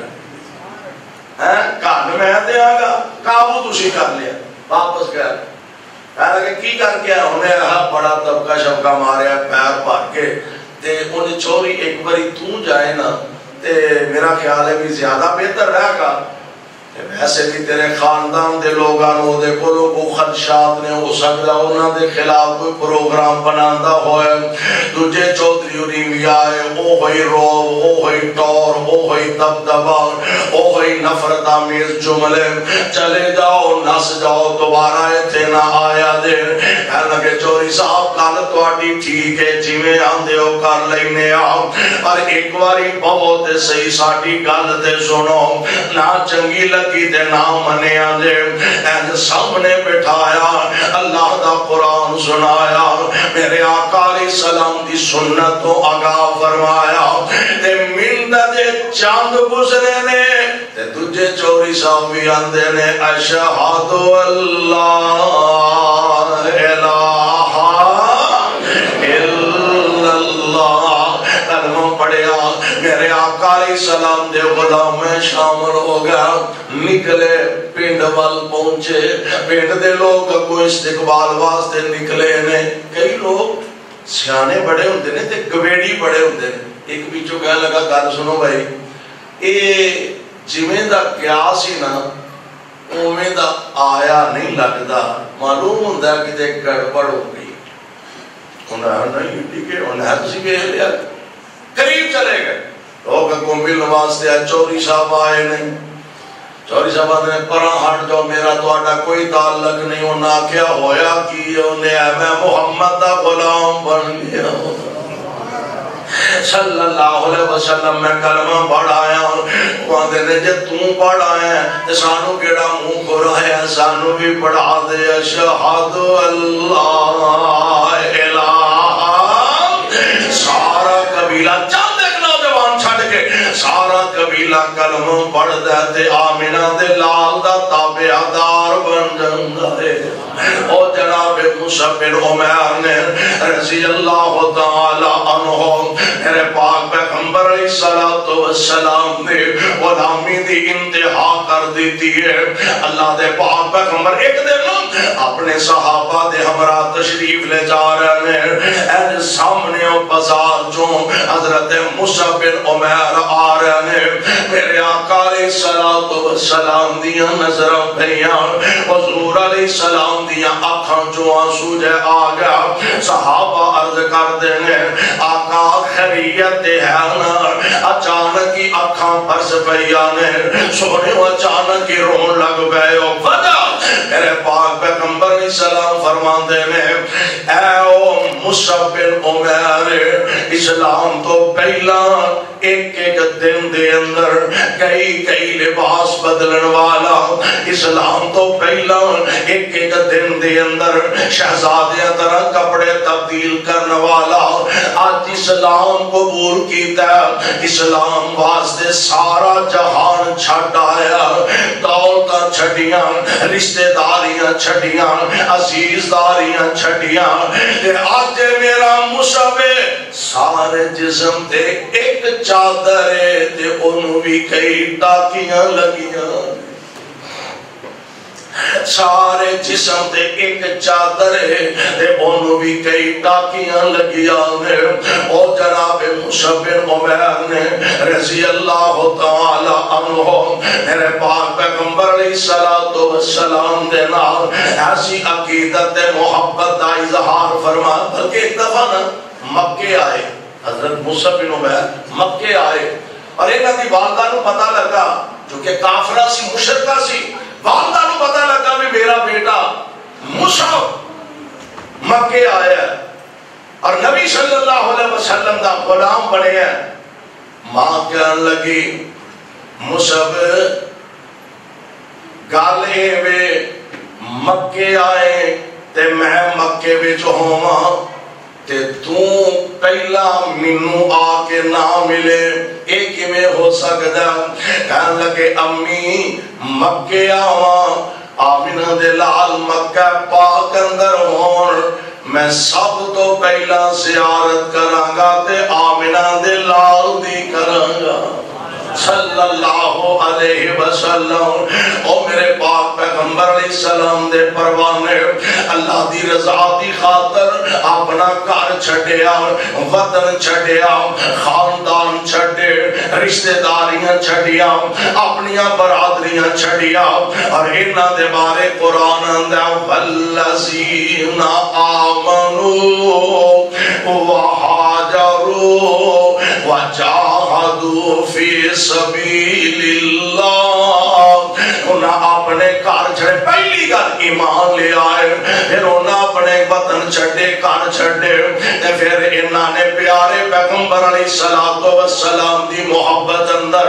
کل میں دیاں گا قابو تسی کر لیا واپس گیا کہا کہ کی کر کے انہیں رہا بڑا طبقہ شبکہ ماریا پیر پار کے تے انہیں چوری ایک باری تو جائے نا تے میرا خیال ہے بھی زیادہ بہتر رہا گا ویسے بھی تیرے خاندان دے لوگانوں دے کلوں کو خدشات نے ہو سکتا انہاں دے خلاف کوئی پروگرام بناندہ ہوئے تجھے چودھری اریم آئے او ہوئی روب او ہوئی ٹور او ہوئی دبدبا او ہوئی نفرت آمیز جملے چلے جاؤ نس جاؤ دوبارہ ایتھے نہ آیا دے کہنا کہ چوری صاحب کال تو آٹی ٹھیک ہے جی میں آندے ہو کر لینے آؤ پر ایک باری بہت صحیح ساٹی گل تے سنو نہ چنگی لگ کی تے نام منے آجے این سامنے بٹھایا اللہ دا قرآن سنایا میرے آقا علیہ السلام دی سنت تو آگاہ فرمایا تے مندہ دے چاند گزرے نے تے تجھے چوری صاحب بھی آندے نے اشہد اللہ الہ الا اللہ کلمہ پڑھیا میرے آقا علیہ السلام دے غلام میں شامل ہو گیا نکلے پینڈ وال پہنچے پینڈ دے لوگ کو استقبال واسطے نکلے نے کئی لوگ سیانے بڑے ہوندے نے تے گویڑی بڑے ہوندے نے ایک بیچو کہنے لگا گل سنو بھائی اے جویں دا قیاس ہی نا اوویں دا آیا نہیں لگدا معلوم ہوندا کہ تے گڑبڑ ہو گئی انہاں نہیں ٹھیک ہے انہاں تسی ویکھ لیا قریب چلے گئے لوگ کو مل واسطے چوری صاحب آئے نہیں چوری صاحب نے پرا ہٹ جاؤ میرا تو آٹا کوئی تعلق نہیں انہاں کیا ہویا کی انہیں میں محمد دا غلام بن گیا صلی اللہ علیہ وسلم میں کلمہ پڑھ آیا وہاں دے نے جب تم پڑھ آیا ہے سانو کیڑا منہ کھرا ہے سانو بھی پڑھا دے اشہد اللہ الہ سارا قبیلہ چاند ایک نوجوان چھڑ کے سارا قبیلہ کلمہ پڑھ دیتے آمینہ دے لال دا تابعدار بن جاندہ ہے۔ او جناب مصعب بن عمیر نے رضی اللہ تعالی عنہ میرے پاک پیغمبر علیہ السلام نے غلامی دی انتہا کر دیتی ہے۔ اللہ دے پاک پیغمبر ایک دن اپنے صحابہ دے ہمراہ تشریف لے جا رہے ہیں، اے سامنے او بازار جو حضرت مصعب بن عمیر آ رہے ہیں، میرے آقا علیہ السلام دیا نظر پہیاں، حضور علیہ السلام دیا آنکھاں جو آنسو جے آ گیا۔ صحابہ عرض کر دینے آقا خیریت ہے نا؟ اچانک ہی آنکھاں پرس پہیانے سونے اچانک ہی رون لگ گئے ہو وجہ میرے پاک پیغمبر علیہ السلام فرمان دینے اے او مصعب بن عمیر، اسلام تو پہلا ایک ایک دن دے اندر کئی لباس بدلن والا، اسلام تو پہلا ایک ایک دن دے اندر شہزادیاں طرح کپڑے تبدیل کرنے والا، آج اسلام قبول کیتا ہے، اسلام واسطے سارا جہان چھٹ آیا، دولتاں چھٹیاں، رشتہ داریاں چھٹیاں، عزیزداریاں چھٹیاں، آج میرا مصعب سارے جسم تے ایک چادر ہے تے انہوں بھی کئی ٹاکیاں لگیاں، سارے جسم تے ایک چادر ہے تے انہوں بھی کئی ٹاکیاں لگیاں نے۔ او جناب مصعب بن عمیر نے رضی اللہ تعالی عنہ میرے پاک پیغمبر علیہ السلام دے نال ایسی عقیدت محبت دا اظہار فرما، بلکہ ایک دفعہ نا مکے آئے، حضرت مصعب بن عمیر مکے آئے اور ایک دی والدہ نو پتہ لگا جو کہ کافرہ سی، مشرکہ سی، والدہ نو پتہ لگا بھی میرا بیٹا مصعب مکے آیا ہے اور نبی صلی اللہ علیہ وسلم دا غلام بنے ہیں۔ ماں کہنے لگی مصعب گالے وے مکے آئے تے میں مکے وے جو ہوں تے تو پہلا منو آ کے نہ ملے، ایک میں ہو سکتا۔ کہنے لگے امی مکے آواں، آمینہ دے لال مکہ پاک اندر ہون، میں سب تو پہلا زیارت کرانگا تے آمینہ دے لال دی کرانگا صلی اللہ علیہ وسلم۔ او میرے پاک پیغمبر علیہ السلام دے پروانے اللہ دی رضا دی خاطر اپنا گھر چھڑیا، وطن چھڑیا، خاندان چھڑے، رشتہ داریاں چھڑیا، اپنیاں برادریاں چھڑیا، اور انہاں دے بارے قرآن اندہ والذین آمنوا وہاجروا وجاہدوا فی سبیل اللہ، انہاں اپنے گھر چھڑے، پہلی گھر ایمان لے آئے، پھر انہاں اپنے وطن چھڑے، گھر چھڑے، پھر انہاں نے پیارے پیغمبر علیہ السلام دی محبت اندر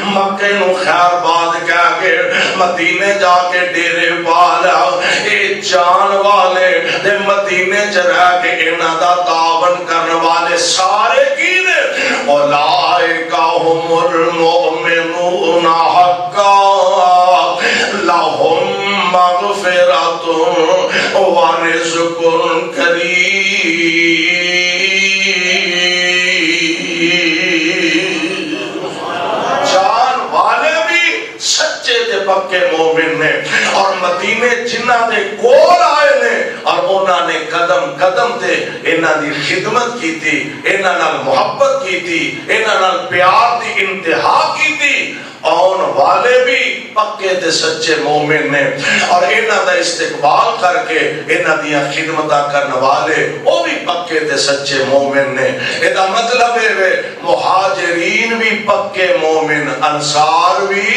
مکہ نو خیر باد کہہ کے مدینے جا کے ڈیرے والا، اے جان والے دے مدینے چ رہ کے انہاں دا تعاون کرنے والے سارے کی نے اولئک هم المؤمنون حقا لهم مغفرۃ ورزق کریم۔ جان والے بھی سچے تے پکے مومن نے، اور مدینے جنہ دے کول آئے نے اور انہاں نے قدم قدم تے انہاں دی خدمت کی تھی، انہاں نال محبت کی تھی، انہاں نال پیار دی انتہا کی تھی، آن والے بھی پکے تے سچے مومن نے، اور انہاں دا استقبال کر کے انہاں دیا خدمتہ کرنے والے وہ بھی پکے تے سچے مومن نے۔ ایدہ مطلب ہے مہاجرین بھی پکے مومن، انصار بھی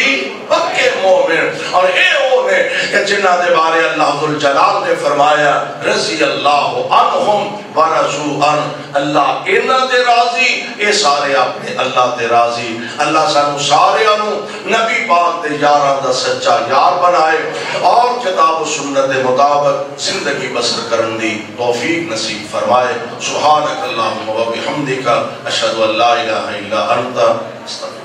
پکے مومن، اور اے وہ نے کہ جنہ دے بارے اللہ ذوالجلال نے فرمایا رضی اللہ عنہم ورضوا عنہ، اللہ انہاں دے راضی، اے سارے اپنے اللہ دے راضی۔ اللہ سانو سارے انہوں نبی پاک دے یاران دا سچا یار بنائے اور کتاب و سنت مطابق زندگی بسر کرن دی توفیق نصیب فرمائے۔ سبحانک اللہم و بحمدک اشہد ان لا الہ الا انت استغفرک۔